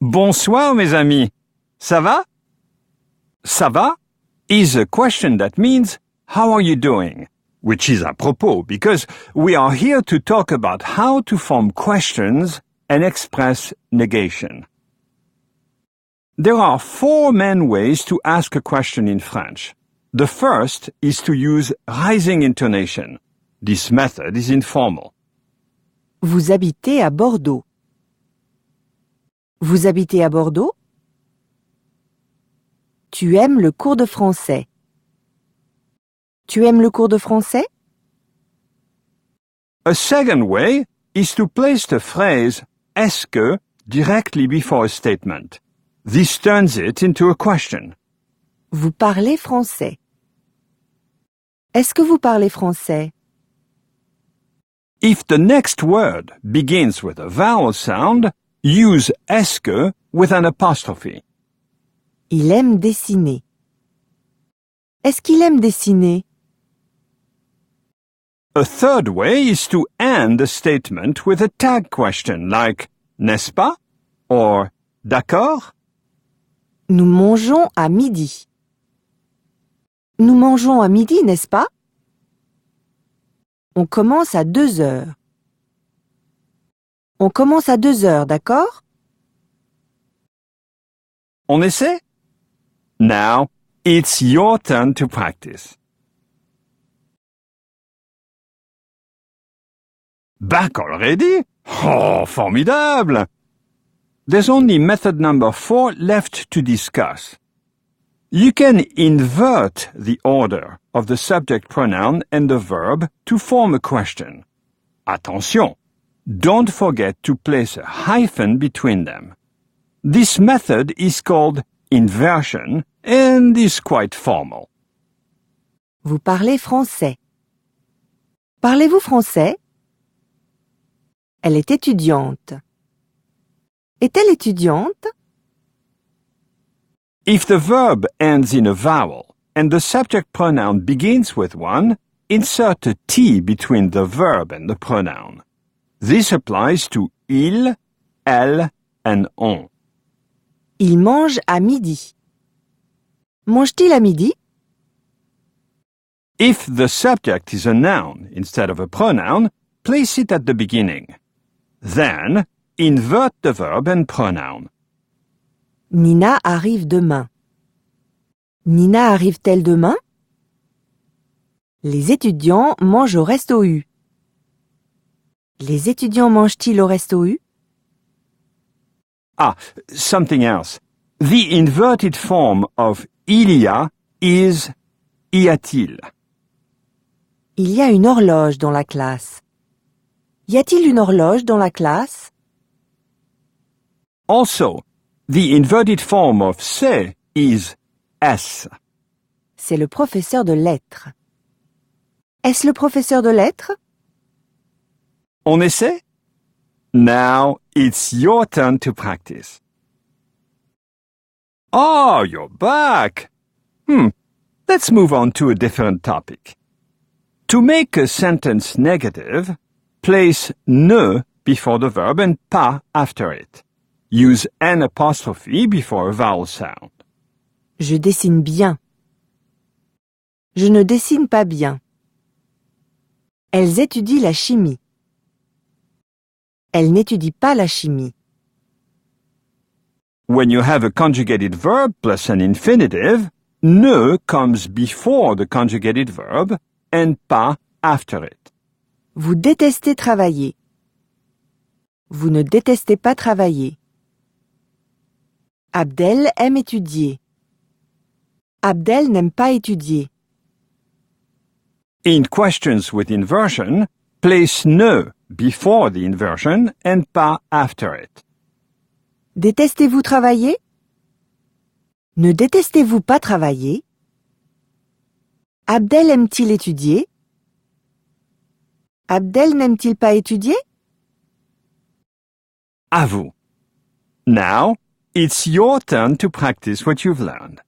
Bonsoir, mes amis. Ça va? Ça va is a question that means, how are you doing? Which is apropos because we are here to talk about how to form questions and express negation. There are 4 main ways to ask a question in French. The first is to use rising intonation. This method is informal. Vous habitez à Bordeaux. Vous habitez à Bordeaux? Tu aimes le cours de français. Tu aimes le cours de français? A second way is to place the phrase est-ce que directly before a statement. This turns it into a question. Vous parlez français. Est-ce que vous parlez français? If the next word begins with a vowel sound, use est-ce que with an apostrophe. Il aime dessiner. Est-ce qu'il aime dessiner? A third way is to end a statement with a tag question like n'est-ce pas or d'accord. Nous mangeons à midi. Nous mangeons à midi, n'est-ce pas? On commence à 2 heures. On commence à 2 heures, d'accord? On essaie? Now, it's your turn to practice. Back already? Oh, formidable! There's only method number 4 left to discuss. You can invert the order of the subject pronoun and the verb to form a question. Attention! Don't forget to place a hyphen between them. This method is called inversion and is quite formal. Vous parlez français. Parlez-vous français? Elle est étudiante. Est-elle étudiante? If the verb ends in a vowel and the subject pronoun begins with one, insert a T between the verb and the pronoun. This applies to il, elle, and on. Il mange à midi. Mange-t-il à midi? If the subject is a noun instead of a pronoun, place it at the beginning. Then, invert the verb and pronoun. Nina arrive demain. Nina arrive-t-elle demain? Les étudiants mangent au resto U. Les étudiants mangent-ils au resto U? Ah, something else. The inverted form of il y a is y a-t-il. Il y a une horloge dans la classe. Y a-t-il une horloge dans la classe? Also, the inverted form of c'est is est. C'est le professeur de lettres. Est-ce le professeur de lettres? On essaie? Now, it's your turn to practice. Oh, you're back! Let's move on to a different topic. To make a sentence negative, place ne before the verb and pas after it. Use an apostrophe before a vowel sound. Je dessine bien. Je ne dessine pas bien. Elles étudient la chimie. Elles n'étudient pas la chimie. When you have a conjugated verb plus an infinitive, ne comes before the conjugated verb and pas after it. Vous détestez travailler. Vous ne détestez pas travailler. Abdel aime étudier. Abdel n'aime pas étudier. In questions with inversion, place ne before the inversion and pas after it. Détestez-vous travailler? Ne détestez-vous pas travailler? Abdel aime-t-il étudier? Abdel n'aime-t-il pas étudier? À vous. Now, it's your turn to practice what you've learned.